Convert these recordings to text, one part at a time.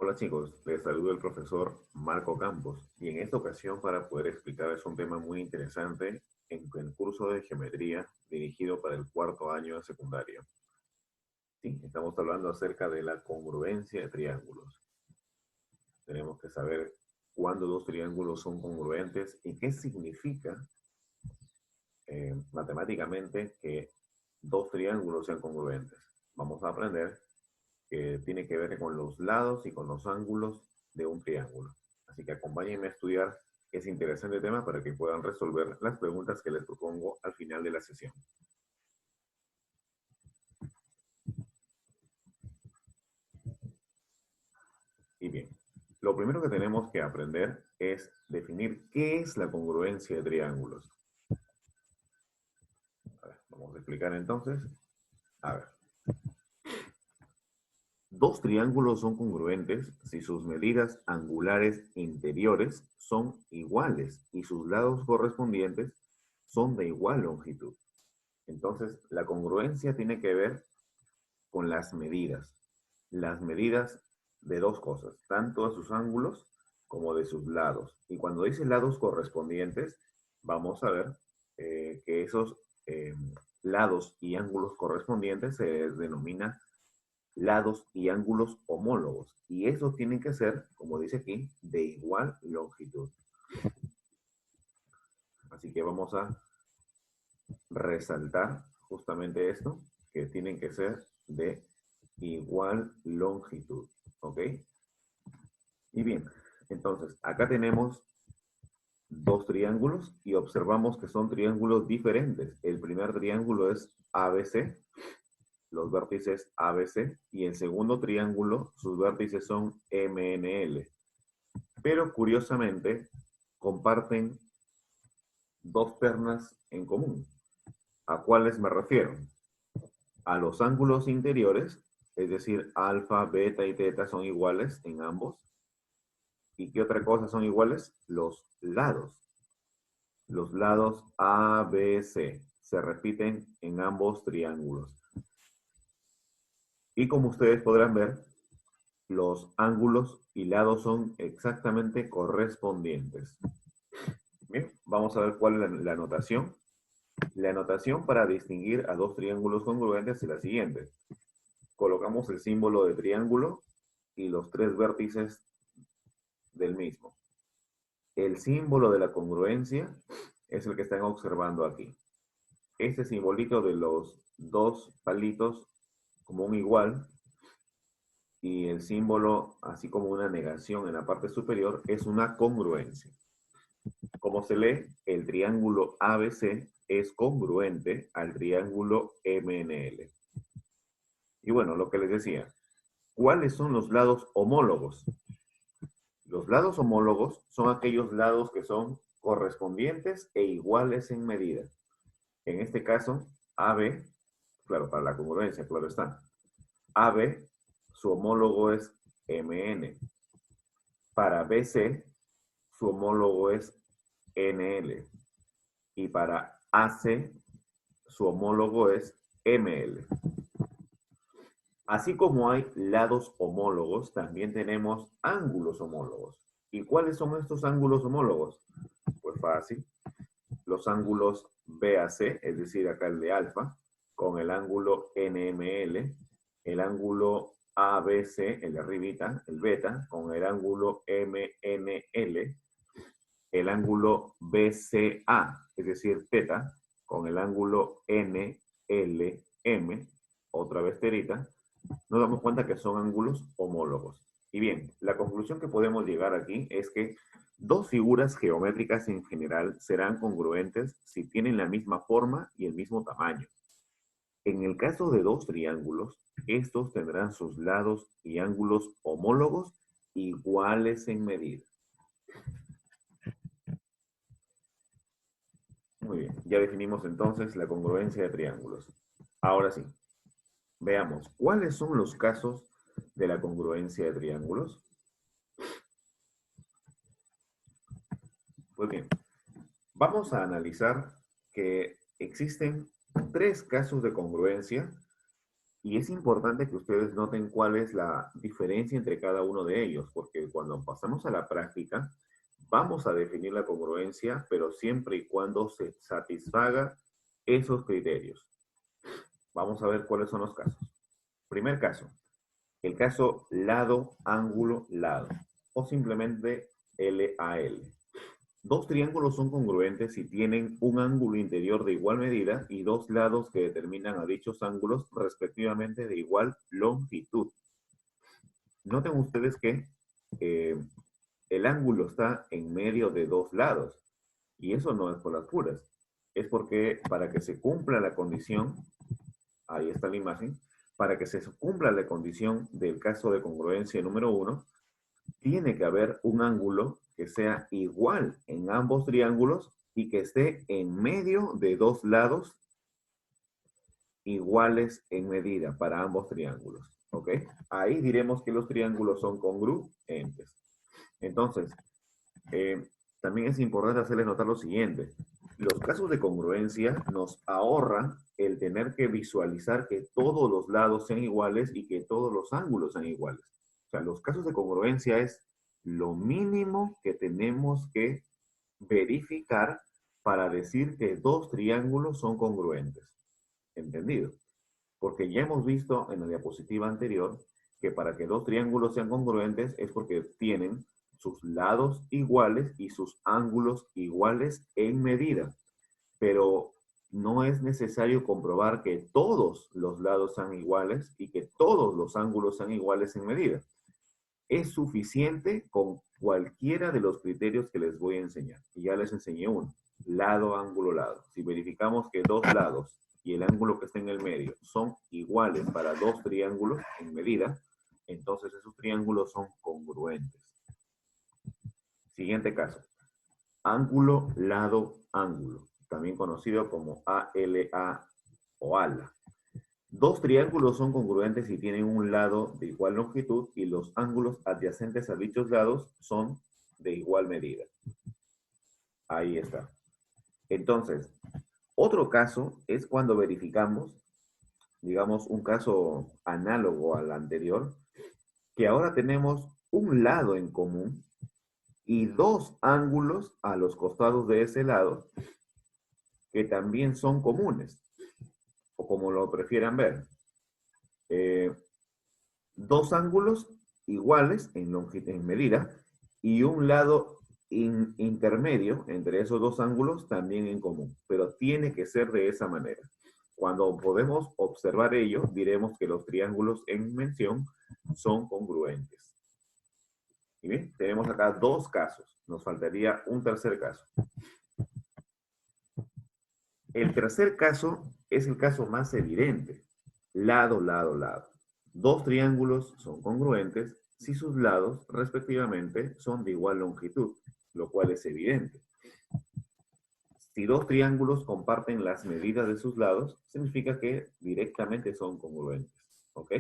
Hola chicos, les saludo el profesor Marco Campos y en esta ocasión para poder explicarles un tema muy interesante en el curso de geometría dirigido para el cuarto año de secundaria. Sí, estamos hablando acerca de la congruencia de triángulos. Tenemos que saber cuándo dos triángulos son congruentes y qué significa matemáticamente que dos triángulos sean congruentes. Vamos a aprender que tiene que ver con los lados y con los ángulos de un triángulo. Así que acompáñenme a estudiar ese interesante tema para que puedan resolver las preguntas que les propongo al final de la sesión. Y bien, lo primero que tenemos que aprender es definir qué es la congruencia de triángulos. A ver, vamos a explicar entonces. A ver. Dos triángulos son congruentes si sus medidas angulares interiores son iguales y sus lados correspondientes son de igual longitud. Entonces, la congruencia tiene que ver con las medidas. Las medidas de dos cosas, tanto de sus ángulos como de sus lados. Y cuando dice lados correspondientes, vamos a ver que esos lados y ángulos correspondientes se denominan lados y ángulos homólogos. Y esos tienen que ser, como dice aquí, de igual longitud. Así que vamos a resaltar justamente esto, que tienen que ser de igual longitud. ¿Ok? Y bien, entonces acá tenemos dos triángulos y observamos que son triángulos diferentes. El primer triángulo es ABC, los vértices ABC, y el segundo triángulo, sus vértices son MNL. Pero curiosamente, comparten dos ternas en común. ¿A cuáles me refiero? A los ángulos interiores, es decir, alfa, beta y teta son iguales en ambos. ¿Y qué otra cosa son iguales? Los lados. Los lados ABC se repiten en ambos triángulos. Y como ustedes podrán ver, los ángulos y lados son exactamente correspondientes. Bien, vamos a ver cuál es la notación. La notación para distinguir a dos triángulos congruentes es la siguiente. Colocamos el símbolo de triángulo y los tres vértices del mismo. El símbolo de la congruencia es el que están observando aquí. Este simbolito de los dos palitos como un igual y el símbolo así como una negación en la parte superior es una congruencia. Como se lee, el triángulo ABC es congruente al triángulo MNL. Y bueno, lo que les decía, ¿cuáles son los lados homólogos? Los lados homólogos son aquellos lados que son correspondientes e iguales en medida. En este caso, AB, claro, para la congruencia, claro está. AB, su homólogo es MN. Para BC, su homólogo es NL. Y para AC, su homólogo es ML. Así como hay lados homólogos, también tenemos ángulos homólogos. ¿Y cuáles son estos ángulos homólogos? Pues fácil. Los ángulos BAC, es decir, acá el de alfa, con el ángulo NML, el ángulo ABC, el de arribita, el beta, con el ángulo MNL, el ángulo BCA, es decir, teta, con el ángulo NLM, otra vez terita, nos damos cuenta que son ángulos homólogos. Y bien, la conclusión que podemos llegar aquí es que dos figuras geométricas en general serán congruentes si tienen la misma forma y el mismo tamaño. En el caso de dos triángulos, estos tendrán sus lados y ángulos homólogos iguales en medida. Muy bien, ya definimos entonces la congruencia de triángulos. Ahora sí, veamos, ¿cuáles son los casos de la congruencia de triángulos? Pues bien, vamos a analizar que existen tres casos de congruencia Y es importante que ustedes noten cuál es la diferencia entre cada uno de ellos, porque cuando pasamos a la práctica, vamos a definir la congruencia, pero siempre y cuando se satisfaga esos criterios. Vamos a ver cuáles son los casos. Primer caso, el caso lado, ángulo, lado, o simplemente LAL. Dos triángulos son congruentes si tienen un ángulo interior de igual medida y dos lados que determinan a dichos ángulos respectivamente de igual longitud. Noten ustedes que el ángulo está en medio de dos lados y eso no es por las puras. Es porque para que se cumpla la condición, ahí está la imagen, para que se cumpla la condición del caso de congruencia número 1, tiene que haber un ángulo que sea igual en ambos triángulos y que esté en medio de dos lados iguales en medida para ambos triángulos. ¿Ok? Ahí diremos que los triángulos son congruentes. Entonces, también es importante hacerles notar lo siguiente. Los casos de congruencia nos ahorran el tener que visualizar que todos los lados sean iguales y que todos los ángulos sean iguales. O sea, los casos de congruencia es lo mínimo que tenemos que verificar para decir que dos triángulos son congruentes. ¿Entendido? Porque ya hemos visto en la diapositiva anterior que para que dos triángulos sean congruentes es porque tienen sus lados iguales y sus ángulos iguales en medida. Pero no es necesario comprobar que todos los lados sean iguales y que todos los ángulos sean iguales en medida. Es suficiente con cualquiera de los criterios que les voy a enseñar. Y ya les enseñé uno. Lado, ángulo, lado. Si verificamos que dos lados y el ángulo que está en el medio son iguales para dos triángulos en medida, entonces esos triángulos son congruentes. Siguiente caso. Ángulo, lado, ángulo. También conocido como ALA o ALA. Dos triángulos son congruentes si tienen un lado de igual longitud y los ángulos adyacentes a dichos lados son de igual medida. Ahí está. Entonces, otro caso es cuando verificamos, digamos, un caso análogo al anterior, que ahora tenemos un lado en común y dos ángulos a los costados de ese lado que también son comunes, o como lo prefieran ver. Dos ángulos iguales en longitud, en medida, y un lado intermedio entre esos dos ángulos también en común, pero tiene que ser de esa manera. Cuando podemos observar ello, diremos que los triángulos en mención son congruentes. Y bien, tenemos acá dos casos. Nos faltaría un tercer caso. El tercer caso es el caso más evidente. Lado, lado, lado. Dos triángulos son congruentes si sus lados, respectivamente, son de igual longitud, lo cual es evidente. Si dos triángulos comparten las medidas de sus lados, significa que directamente son congruentes. ¿Ok?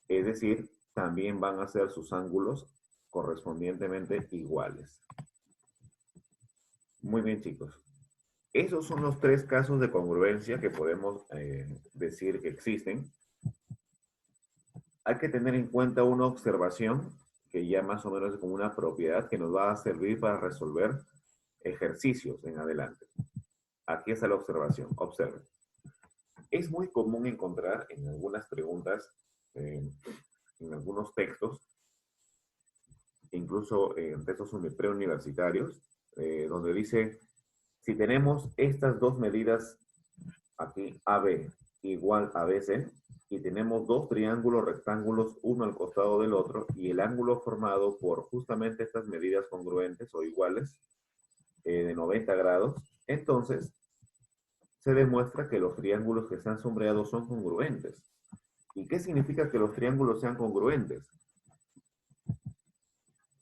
Es decir, también van a ser sus ángulos correspondientemente iguales. Muy bien, chicos. Esos son los tres casos de congruencia que podemos decir que existen. Hay que tener en cuenta una observación que ya más o menos es como una propiedad que nos va a servir para resolver ejercicios en adelante. Aquí está la observación. Observen. Es muy común encontrar en algunas preguntas, en algunos textos, incluso en textos preuniversitarios, donde dice, si tenemos estas dos medidas aquí, AB igual a BC, y tenemos dos triángulos rectángulos, uno al costado del otro, y el ángulo formado por justamente estas medidas congruentes o iguales de 90 grados, entonces se demuestra que los triángulos que están sombreados son congruentes. ¿Y qué significa que los triángulos sean congruentes?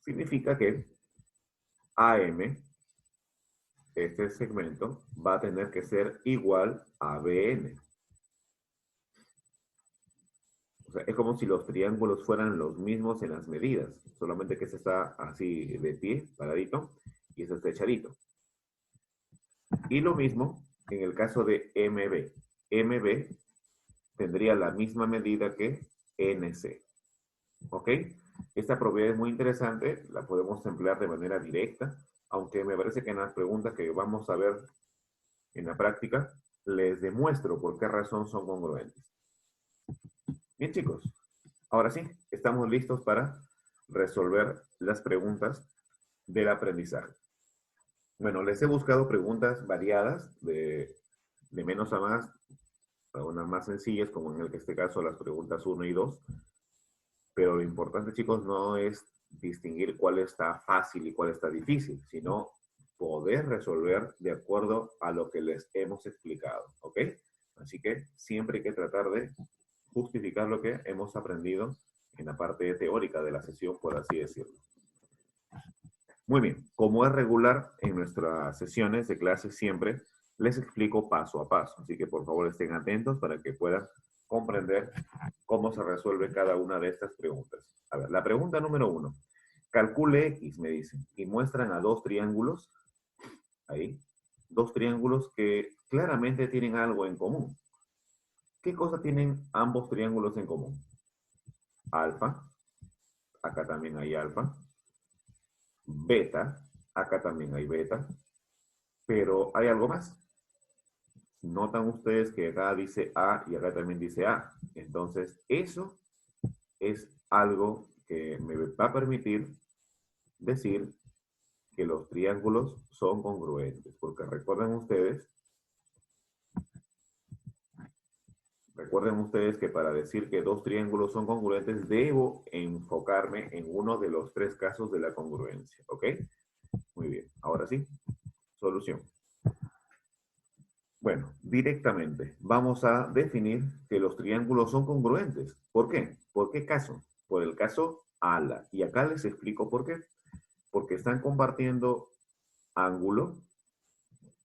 Significa que AM, este segmento, va a tener que ser igual a BN. O sea, es como si los triángulos fueran los mismos en las medidas, solamente que este está así de pie, paradito, y este está echadito. Y lo mismo en el caso de MB. MB tendría la misma medida que NC. ¿Ok? Esta propiedad es muy interesante, la podemos emplear de manera directa, aunque me parece que en las preguntas que vamos a ver en la práctica, les demuestro por qué razón son congruentes. Bien, chicos, ahora sí, estamos listos para resolver las preguntas del aprendizaje. Bueno, les he buscado preguntas variadas, de menos a más, algunas más sencillas, como en este caso las preguntas 1 y 2, pero lo importante, chicos, no es distinguir cuál está fácil y cuál está difícil, sino poder resolver de acuerdo a lo que les hemos explicado, ¿ok? Así que siempre hay que tratar de justificar lo que hemos aprendido en la parte teórica de la sesión, por así decirlo. Muy bien, como es regular en nuestras sesiones de clase siempre, les explico paso a paso, así que por favor estén atentos para que puedan comprender cómo se resuelve cada una de estas preguntas. A ver, la pregunta número 1. Calcule X, me dicen, y muestran a dos triángulos, ahí, dos triángulos que claramente tienen algo en común. ¿Qué cosa tienen ambos triángulos en común? Alfa, acá también hay alfa, beta, acá también hay beta, pero hay algo más. Notan ustedes que acá dice A y acá también dice A. Entonces, eso es algo que me va a permitir decir que los triángulos son congruentes, porque recuerden ustedes que para decir que dos triángulos son congruentes, debo enfocarme en uno de los tres casos de la congruencia, ¿ok? Muy bien, ahora sí, solución. Bueno, directamente vamos a definir que los triángulos son congruentes. ¿Por qué? ¿Por qué caso? Por el caso ALA. Y acá les explico por qué. Porque están compartiendo ángulo,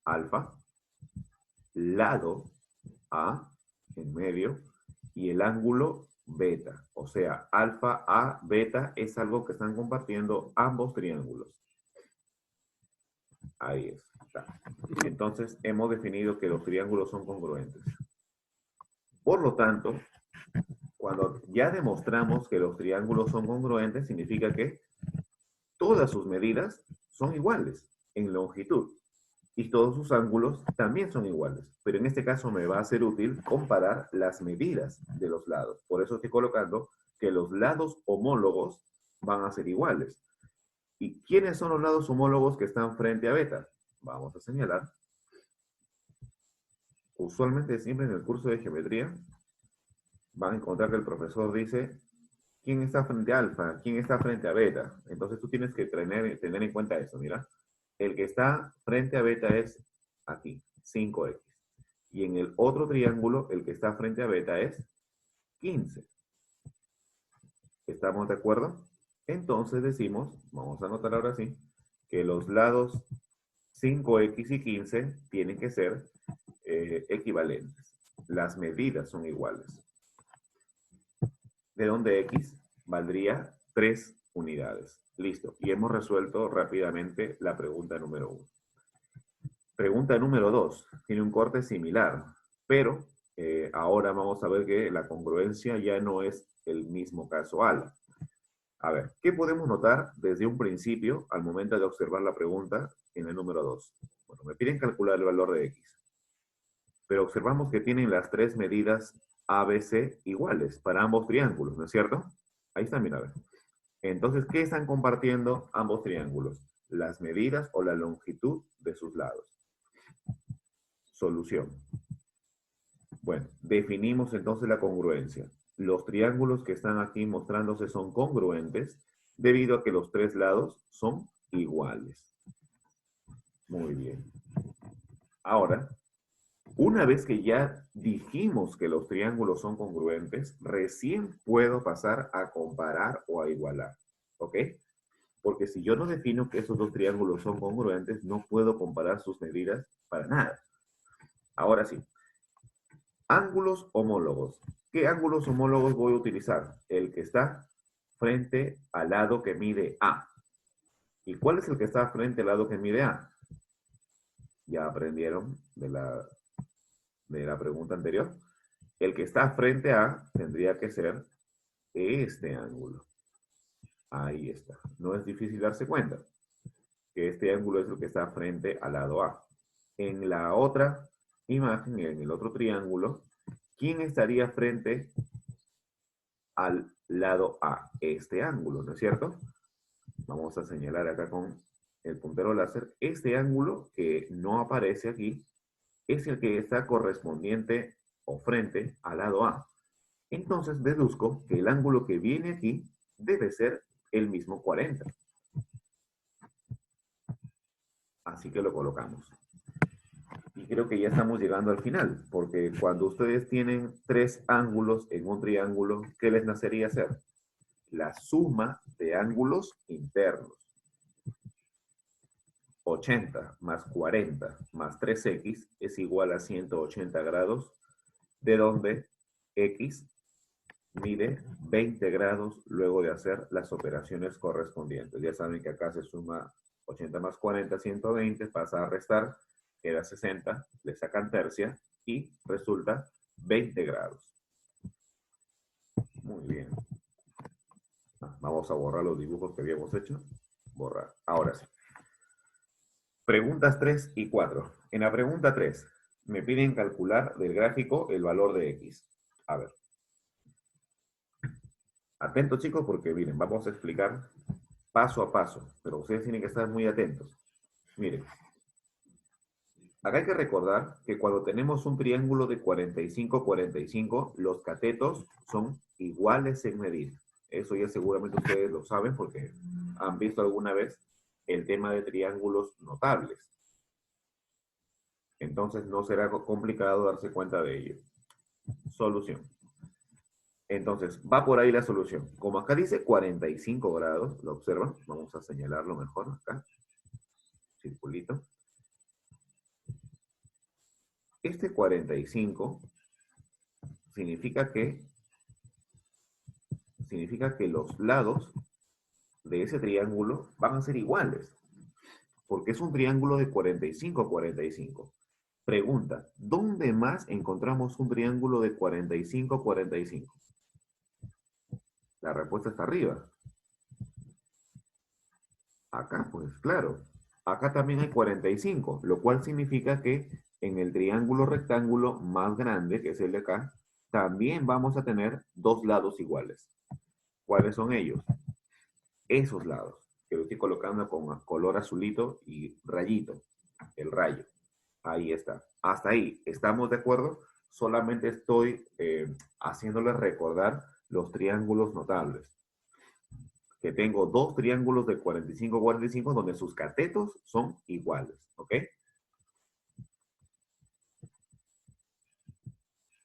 alfa, lado, A, en medio, y el ángulo beta. O sea, alfa, A, beta es algo que están compartiendo ambos triángulos. Ahí está. Entonces, hemos definido que los triángulos son congruentes. Por lo tanto, cuando ya demostramos que los triángulos son congruentes, significa que todas sus medidas son iguales en longitud y todos sus ángulos también son iguales. Pero en este caso me va a ser útil comparar las medidas de los lados. Por eso estoy colocando que los lados homólogos van a ser iguales. ¿Y quiénes son los lados homólogos que están frente a beta? Vamos a señalar. Usualmente siempre en el curso de geometría van a encontrar que el profesor dice quién está frente a alfa, quién está frente a beta. Entonces tú tienes que tener en cuenta eso, mira. El que está frente a beta es aquí, 5x. Y en el otro triángulo, el que está frente a beta es 15. ¿Estamos de acuerdo? Entonces decimos, vamos a anotar ahora sí, que los lados 5x y 15 tienen que ser equivalentes. Las medidas son iguales. De donde x valdría 3 unidades. Listo. Y hemos resuelto rápidamente la pregunta número 1. Pregunta número 2. Tiene un corte similar, pero ahora vamos a ver que la congruencia ya no es el mismo caso ALA. A ver, ¿qué podemos notar desde un principio al momento de observar la pregunta en el número 2? Bueno, me piden calcular el valor de x. Pero observamos que tienen las tres medidas ABC iguales para ambos triángulos, ¿no es cierto? Ahí está, mira, a ver. Entonces, ¿qué están compartiendo ambos triángulos? Las medidas o la longitud de sus lados. Solución. Bueno, definimos entonces la congruencia. Los triángulos que están aquí mostrándose son congruentes debido a que los tres lados son iguales. Muy bien. Ahora, una vez que ya dijimos que los triángulos son congruentes, recién puedo pasar a comparar o a igualar. ¿Ok? Porque si yo no defino que esos dos triángulos son congruentes, no puedo comparar sus medidas para nada. Ahora sí. Ángulos homólogos. ¿Qué ángulos homólogos voy a utilizar? El que está frente al lado que mide A. ¿Y cuál es el que está frente al lado que mide A? Ya aprendieron de la pregunta anterior. El que está frente a tendría que ser este ángulo. Ahí está. No es difícil darse cuenta que este ángulo es el que está frente al lado A. En la otra imagen, en el otro triángulo, ¿quién estaría frente al lado A? Este ángulo, ¿no es cierto? Vamos a señalar acá con el puntero láser. Este ángulo que no aparece aquí es el que está correspondiente o frente al lado A. Entonces deduzco que el ángulo que viene aquí debe ser el mismo 40. Así que lo colocamos. Y creo que ya estamos llegando al final, porque cuando ustedes tienen tres ángulos en un triángulo, ¿qué les nacería hacer? La suma de ángulos internos. 80 más 40 más 3x es igual a 180 grados, de donde x mide 20 grados luego de hacer las operaciones correspondientes. Ya saben que acá se suma 80 más 40, 120, pasa a restar, queda 60, le sacan tercia y resulta 20 grados. Muy bien. Vamos a borrar los dibujos que habíamos hecho. Borrar. Ahora sí. Preguntas 3 y 4. En la pregunta 3, me piden calcular del gráfico el valor de x. A ver. Atentos, chicos, porque miren, vamos a explicar paso a paso, pero ustedes tienen que estar muy atentos. Miren, acá hay que recordar que cuando tenemos un triángulo de 45-45, los catetos son iguales en medida. Eso ya seguramente ustedes lo saben porque han visto alguna vez el tema de triángulos notables. Entonces no será complicado darse cuenta de ello. Solución. Entonces, va por ahí la solución. Como acá dice 45 grados, ¿lo observan? Vamos a señalarlo mejor acá. Circulito. Este 45 significa que los lados de ese triángulo van a ser iguales. Porque es un triángulo de 45-45. Pregunta, ¿dónde más encontramos un triángulo de 45-45? La respuesta está arriba. Acá, pues claro. Acá también hay 45, lo cual significa que en el triángulo rectángulo más grande, que es el de acá, también vamos a tener dos lados iguales. ¿Cuáles son ellos? Esos lados, que lo estoy colocando con color azulito y rayito, el rayo. Ahí está. Hasta ahí, ¿estamos de acuerdo? Solamente estoy haciéndoles recordar los triángulos notables. Que tengo dos triángulos de 45-45 donde sus catetos son iguales, ¿ok?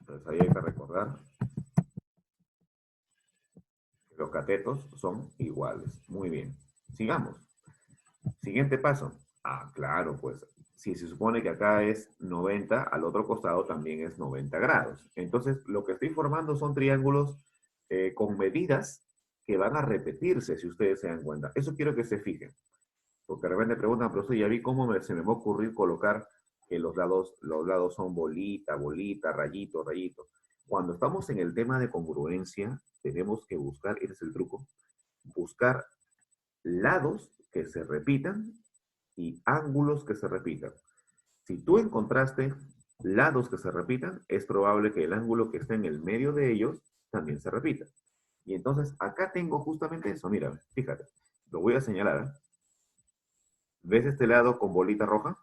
Entonces ahí hay que recordar que los catetos son iguales. Muy bien. Sigamos. Siguiente paso. Ah, claro, pues si se supone que acá es 90, al otro costado también es 90 grados. Entonces lo que estoy formando son triángulos con medidas que van a repetirse, si ustedes se dan cuenta. Eso quiero que se fijen. Porque de repente preguntan, profesor, ya vi cómo se me va a ocurrir colocar que los lados son bolita, bolita, rayito, rayito. Cuando estamos en el tema de congruencia, tenemos que buscar, ese es el truco, buscar lados que se repitan y ángulos que se repitan. Si tú encontraste lados que se repitan, es probable que el ángulo que esté en el medio de ellos también se repita. Y entonces acá tengo justamente eso, mira, fíjate, lo voy a señalar, ¿eh? ¿Ves este lado con bolita roja?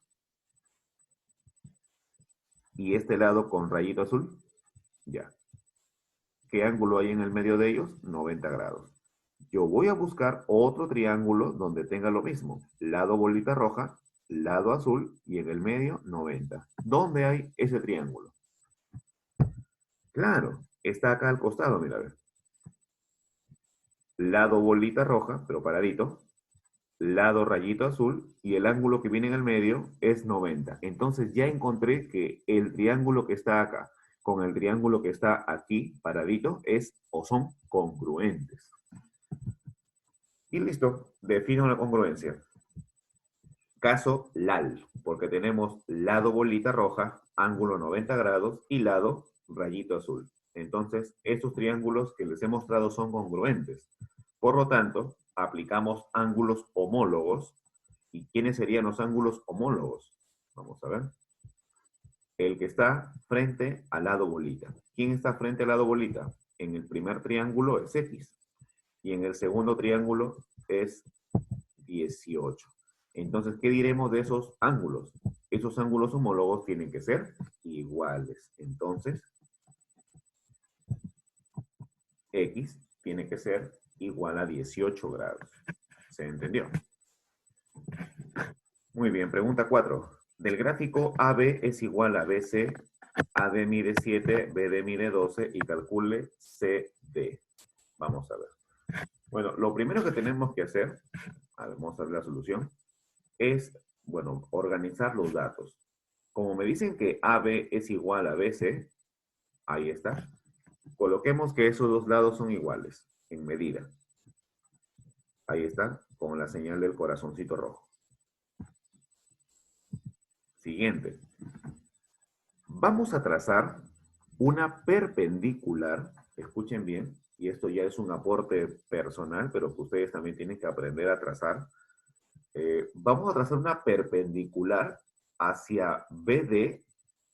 Y este lado con rayito azul. Ya. ¿Qué ángulo hay en el medio de ellos? 90 grados. Yo voy a buscar otro triángulo donde tenga lo mismo. Lado bolita roja, lado azul y en el medio 90. ¿Dónde hay ese triángulo? Claro, está acá al costado, mira, a ver. Lado bolita roja, pero paradito. Lado rayito azul y el ángulo que viene en el medio es 90. Entonces ya encontré que el triángulo que está acá con el triángulo que está aquí paradito es o son congruentes. Y listo, defino la congruencia. Caso LAL, porque tenemos lado bolita roja, ángulo 90 grados y lado rayito azul. Entonces, estos triángulos que les he mostrado son congruentes. Por lo tanto, aplicamos ángulos homólogos. ¿Y quiénes serían los ángulos homólogos? Vamos a ver. El que está frente al lado bolita. ¿Quién está frente al lado bolita? En el primer triángulo es X. Y en el segundo triángulo es 18. Entonces, ¿qué diremos de esos ángulos? Esos ángulos homólogos tienen que ser iguales. Entonces, X tiene que ser igual a 18 grados. ¿Se entendió? Muy bien, pregunta 4. Del gráfico AB es igual a BC, AD mide 7, BD mide 12 y calcule CD. Vamos a ver. Bueno, lo primero que tenemos que hacer, vamos a ver la solución, es, bueno, organizar los datos. Como me dicen que AB es igual a BC, ahí está. Coloquemos que esos dos lados son iguales en medida. Ahí está, con la señal del corazoncito rojo. Siguiente. Vamos a trazar una perpendicular, escuchen bien, y esto ya es un aporte personal, pero que ustedes también tienen que aprender a trazar. Vamos a trazar una perpendicular hacia BD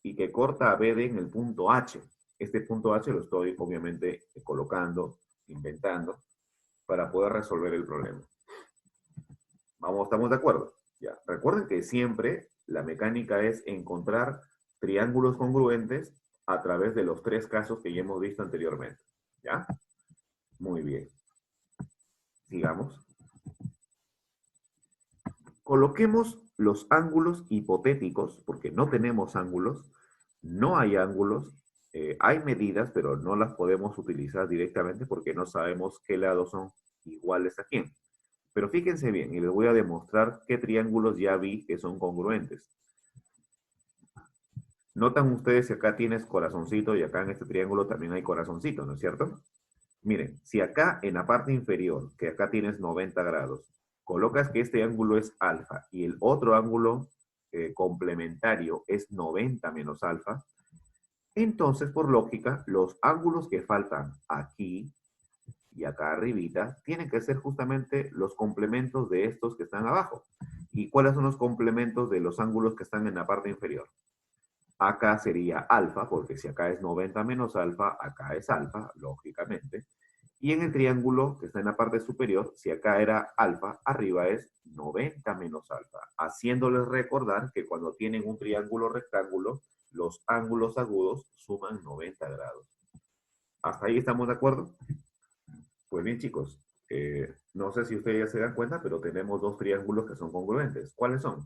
y que corta a BD en el punto H. Este punto H lo estoy obviamente colocando, inventando, para poder resolver el problema. Vamos, ¿estamos de acuerdo? Ya. Recuerden que siempre la mecánica es encontrar triángulos congruentes a través de los tres casos que ya hemos visto anteriormente. ¿Ya? Muy bien. Sigamos. Coloquemos los ángulos hipotéticos, porque no tenemos ángulos, no hay ángulos, hay medidas, pero no las podemos utilizar directamente porque no sabemos qué lados son iguales a quién. Pero fíjense bien, y les voy a demostrar qué triángulos ya vi que son congruentes. Notan ustedes que acá tienes corazoncito y acá en este triángulo también hay corazoncito, ¿no es cierto? Miren, si acá en la parte inferior, que acá tienes 90 grados, colocas que este ángulo es alfa y el otro ángulo complementario es 90 menos alfa, entonces por lógica los ángulos que faltan aquí y acá arribita tienen que ser justamente los complementos de estos que están abajo. ¿Y cuáles son los complementos de los ángulos que están en la parte inferior? Acá sería alfa, porque si acá es 90 menos alfa, acá es alfa, lógicamente. Y en el triángulo que está en la parte superior, si acá era alfa, arriba es 90 menos alfa, haciéndoles recordar que cuando tienen un triángulo rectángulo, los ángulos agudos suman 90 grados. ¿Hasta ahí estamos de acuerdo? Pues bien, chicos, no sé si ustedes ya se dan cuenta, pero tenemos dos triángulos que son congruentes. ¿Cuáles son?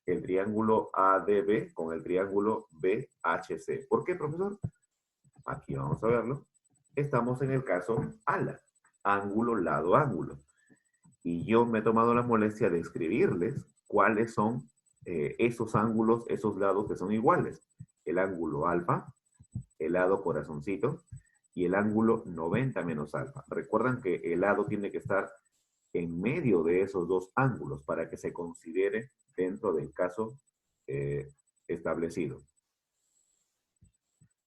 El triángulo ADB con el triángulo BHC. ¿Por qué, profesor? Aquí vamos a verlo. Estamos en el caso ALA, ángulo, lado, ángulo. Y yo me he tomado la molestia de escribirles cuáles son esos ángulos, esos lados que son iguales. El ángulo alfa, el lado corazoncito y el ángulo 90 menos alfa. Recuerdan que el lado tiene que estar en medio de esos dos ángulos para que se considere dentro del caso establecido.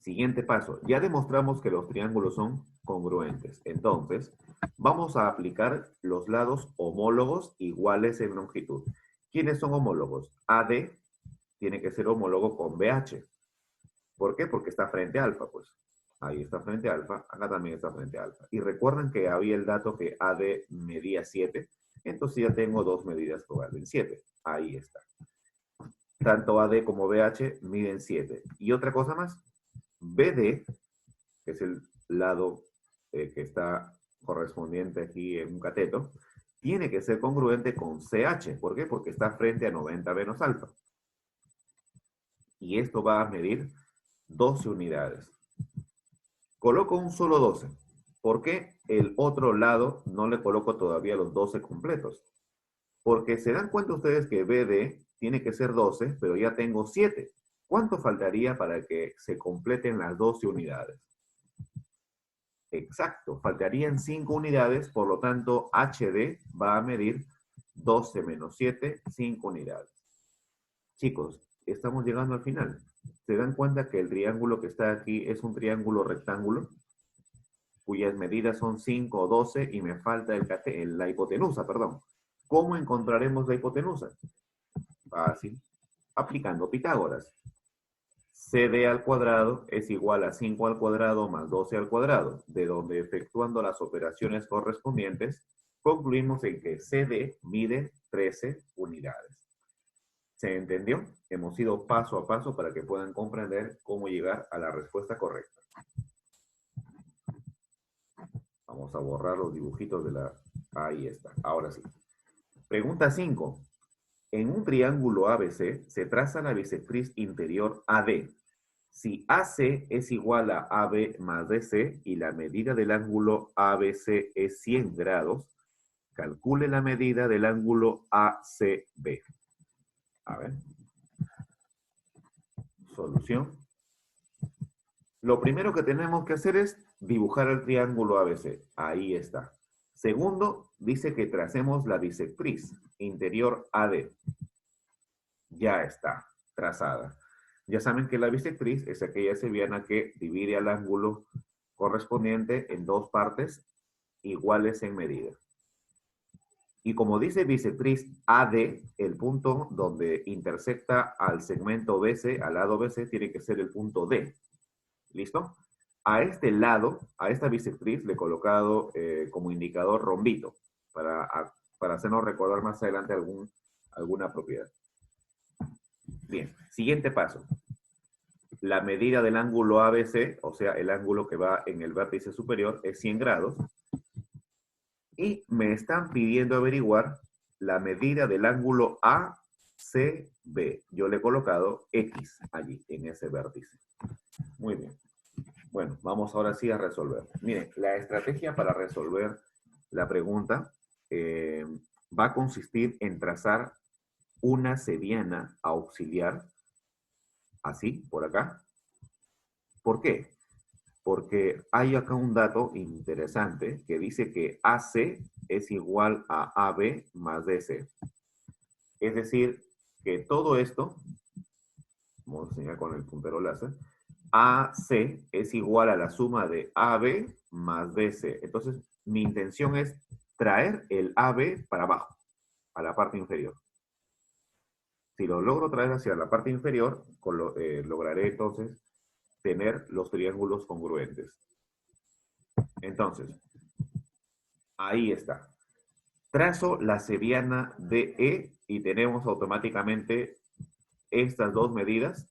Siguiente paso. Ya demostramos que los triángulos son congruentes. Entonces, vamos a aplicar los lados homólogos iguales en longitud. ¿Quiénes son homólogos? AD tiene que ser homólogo con BH. ¿Por qué? Porque está frente a alfa, pues. Ahí está frente a alfa, acá también está frente a alfa. Y recuerden que había el dato que AD medía 7, entonces ya tengo dos medidas que valen 7. Ahí está. Tanto AD como BH miden 7. Y otra cosa más, BD, que es el lado que está correspondiente aquí en un cateto, tiene que ser congruente con CH. ¿Por qué? Porque está frente a 90 menos alfa. Y esto va a medir 12 unidades. Coloco un solo 12. ¿Por qué el otro lado no le coloco todavía los 12 completos? Porque se dan cuenta ustedes que BD tiene que ser 12, pero ya tengo 7. ¿Cuánto faltaría para que se completen las 12 unidades? Exacto, faltarían 5 unidades, por lo tanto HD va a medir 12 menos 7, 5 unidades. Chicos, estamos llegando al final. ¿Se dan cuenta que el triángulo que está aquí es un triángulo rectángulo? Cuyas medidas son 5 o 12 y me falta la hipotenusa, perdón. ¿Cómo encontraremos la hipotenusa? Fácil, aplicando Pitágoras. CD al cuadrado es igual a 5 al cuadrado más 12 al cuadrado, de donde efectuando las operaciones correspondientes, concluimos en que CD mide 13 unidades. ¿Se entendió? Hemos ido paso a paso para que puedan comprender cómo llegar a la respuesta correcta. Vamos a borrar los dibujitos de la... Ahí está, ahora sí. Pregunta 5. En un triángulo ABC se traza la bisectriz interior AD. Si AC es igual a AB más DC y la medida del ángulo ABC es 100 grados, calcule la medida del ángulo ACB. A ver. Solución. Lo primero que tenemos que hacer es dibujar el triángulo ABC. Ahí está. Segundo, dice que tracemos la bisectriz interior AD. Ya está, trazada. Ya saben que la bisectriz es aquella seviana que divide al ángulo correspondiente en dos partes iguales en medida. Y como dice bisectriz AD, el punto donde intersecta al segmento BC, al lado BC, tiene que ser el punto D. ¿Listo? A este lado, a esta bisectriz, le he colocado como indicador rombito, para hacernos recordar más adelante alguna propiedad. Bien, siguiente paso. La medida del ángulo ABC, o sea, el ángulo que va en el vértice superior, es 100 grados. Y me están pidiendo averiguar la medida del ángulo ACB. Yo le he colocado X allí, en ese vértice. Muy bien. Bueno, vamos ahora sí a resolver. Miren, la estrategia para resolver la pregunta va a consistir en trazar una seviana auxiliar, así, por acá. ¿Por qué? Porque hay acá un dato interesante que dice que AC es igual a AB más DC. Es decir, que todo esto, vamos a enseñar con el puntero láser, AC es igual a la suma de AB más DC. Entonces, mi intención es traer el AB para abajo, a la parte inferior. Si lo logro traer hacia la parte inferior, lograré entonces tener los triángulos congruentes. Entonces, ahí está. Trazo la seviana DE y tenemos automáticamente estas dos medidas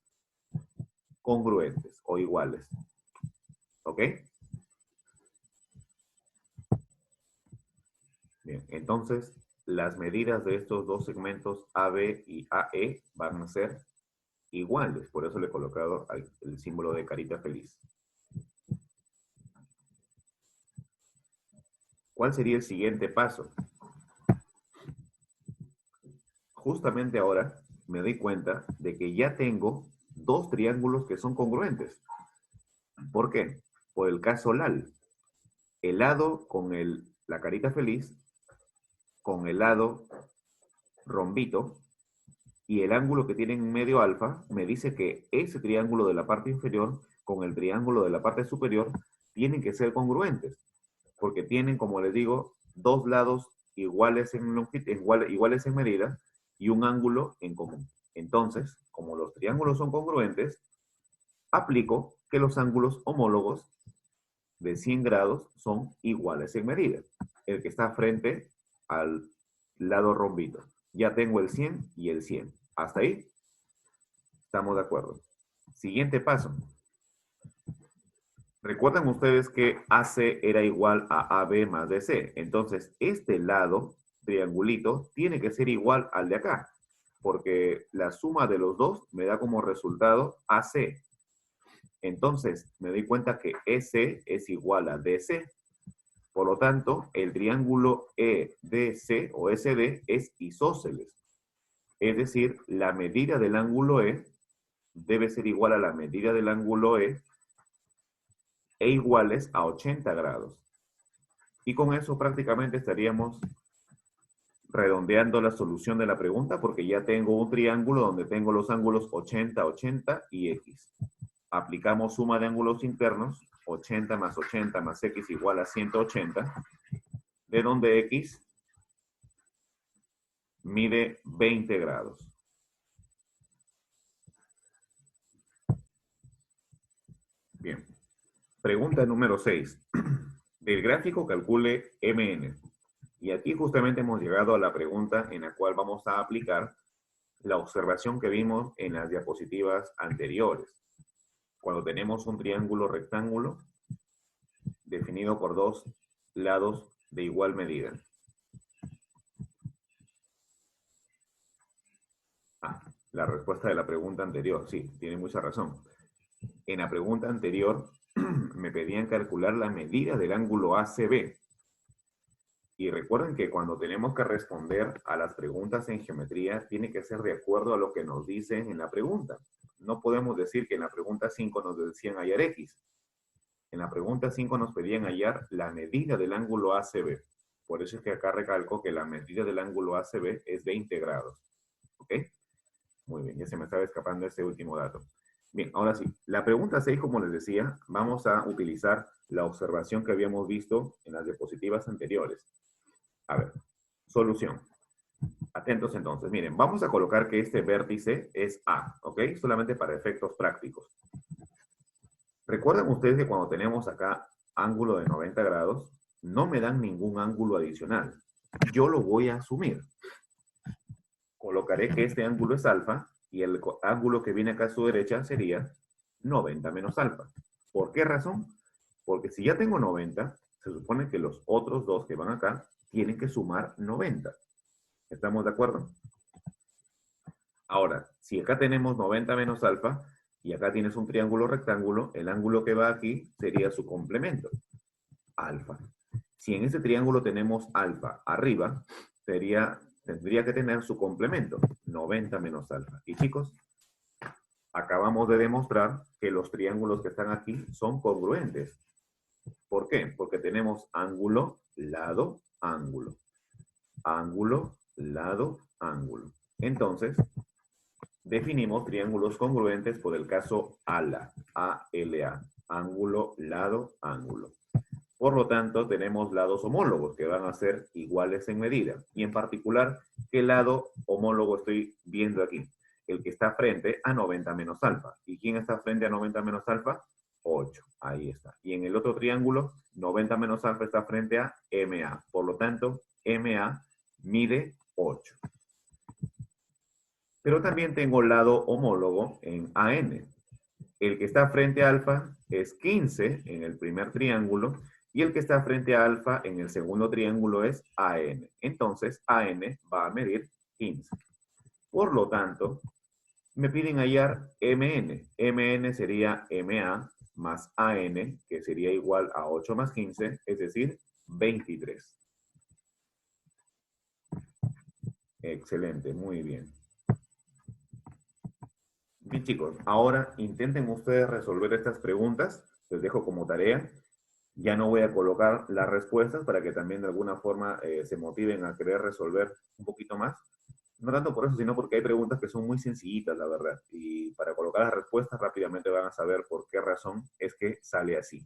congruentes o iguales. ¿Ok? Bien, entonces las medidas de estos dos segmentos AB y AE van a ser iguales. Por eso le he colocado el símbolo de carita feliz. ¿Cuál sería el siguiente paso? Justamente ahora me doy cuenta de que ya tengo dos triángulos que son congruentes. ¿Por qué? Por el caso LAL. El lado con la carita feliz, con el lado rombito, y el ángulo que tiene en medio alfa, me dice que ese triángulo de la parte inferior con el triángulo de la parte superior tienen que ser congruentes, porque tienen, como les digo, dos lados iguales en iguales en medida y un ángulo en común. Entonces, como los triángulos son congruentes, aplico que los ángulos homólogos de 100 grados son iguales en medida. El que está frente al lado rombito. Ya tengo el 100 y el 100. ¿Hasta ahí? Estamos de acuerdo. Siguiente paso. Recuerdan ustedes que AC era igual a AB más DC. Entonces, este lado, triangulito, tiene que ser igual al de acá. Porque la suma de los dos me da como resultado AC. Entonces, me doy cuenta que EC es igual a DC. Por lo tanto, el triángulo EDC o SD es isósceles. Es decir, la medida del ángulo E debe ser igual a la medida del ángulo E iguales a 80 grados. Y con eso prácticamente estaríamos redondeando la solución de la pregunta porque ya tengo un triángulo donde tengo los ángulos 80, 80 y X. Aplicamos suma de ángulos internos, 80 más X igual a 180, de donde X mide 20 grados. Bien. Pregunta número 6. Del gráfico calcule MN. Y aquí justamente hemos llegado a la pregunta en la cual vamos a aplicar la observación que vimos en las diapositivas anteriores. Cuando tenemos un triángulo rectángulo definido por dos lados de igual medida. La respuesta de la pregunta anterior. Sí, tiene mucha razón. En la pregunta anterior me pedían calcular la medida del ángulo ACB. Y recuerden que cuando tenemos que responder a las preguntas en geometría, tiene que ser de acuerdo a lo que nos dicen en la pregunta. No podemos decir que en la pregunta 5 nos decían hallar X. En la pregunta 5 nos pedían hallar la medida del ángulo ACB. Por eso es que acá recalco que la medida del ángulo ACB es 20 grados. ¿Ok? Muy bien, ya se me estaba escapando ese último dato. Bien, ahora sí, la pregunta 6, como les decía, vamos a utilizar la observación que habíamos visto en las diapositivas anteriores. A ver, solución. Atentos entonces. Miren, vamos a colocar que este vértice es A, ¿ok? Solamente para efectos prácticos. Recuerden ustedes que cuando tenemos acá ángulo de 90 grados, no me dan ningún ángulo adicional. Yo lo voy a asumir. Colocaré que este ángulo es alfa y el ángulo que viene acá a su derecha sería 90 menos alfa. ¿Por qué razón? Porque si ya tengo 90, se supone que los otros dos que van acá tienen que sumar 90. ¿Estamos de acuerdo? Ahora, si acá tenemos 90 menos alfa y acá tienes un triángulo rectángulo, el ángulo que va aquí sería su complemento, alfa. Si en ese triángulo tenemos alfa arriba, tendría que tener su complemento, 90 menos alfa. Y chicos, acabamos de demostrar que los triángulos que están aquí son congruentes. ¿Por qué? Porque tenemos ángulo, lado, ángulo. Ángulo, lado, ángulo. Entonces, definimos triángulos congruentes por el caso ALA, A-L-A, ángulo, lado, ángulo. Por lo tanto, tenemos lados homólogos que van a ser iguales en medida. Y en particular, ¿qué lado homólogo estoy viendo aquí? El que está frente a 90 menos alfa. ¿Y quién está frente a 90 menos alfa? 8. Ahí está. Y en el otro triángulo, 90 menos alfa está frente a MA. Por lo tanto, MA mide 8. Pero también tengo lado homólogo en AN. El que está frente a alfa es 15 en el primer triángulo y el que está frente a alfa en el segundo triángulo es AN. Entonces, AN va a medir 15. Por lo tanto, me piden hallar MN. MN sería MA más AN, que sería igual a 8 más 15, es decir, 23. Excelente, muy bien. Bien, chicos, ahora intenten ustedes resolver estas preguntas. Les dejo como tarea. Ya no voy a colocar las respuestas para que también de alguna forma se motiven a querer resolver un poquito más. No tanto por eso, sino porque hay preguntas que son muy sencillitas, la verdad. Y para colocar las respuestas rápidamente van a saber por qué razón es que sale así.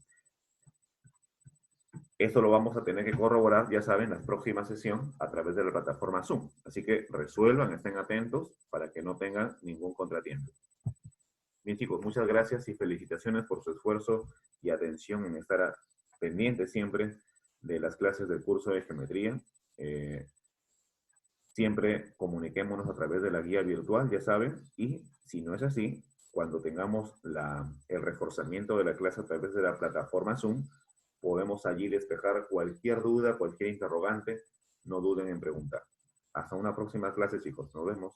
Esto lo vamos a tener que corroborar, ya saben, en la próxima sesión a través de la plataforma Zoom. Así que resuelvan, estén atentos para que no tengan ningún contratiempo. Bien, chicos, muchas gracias y felicitaciones por su esfuerzo y atención en estar pendiente siempre de las clases del curso de geometría. Siempre comuniquémonos a través de la guía virtual, ya saben, y si no es así, cuando tengamos el reforzamiento de la clase a través de la plataforma Zoom, podemos allí despejar cualquier duda, cualquier interrogante, no duden en preguntar. Hasta una próxima clase, chicos. Nos vemos.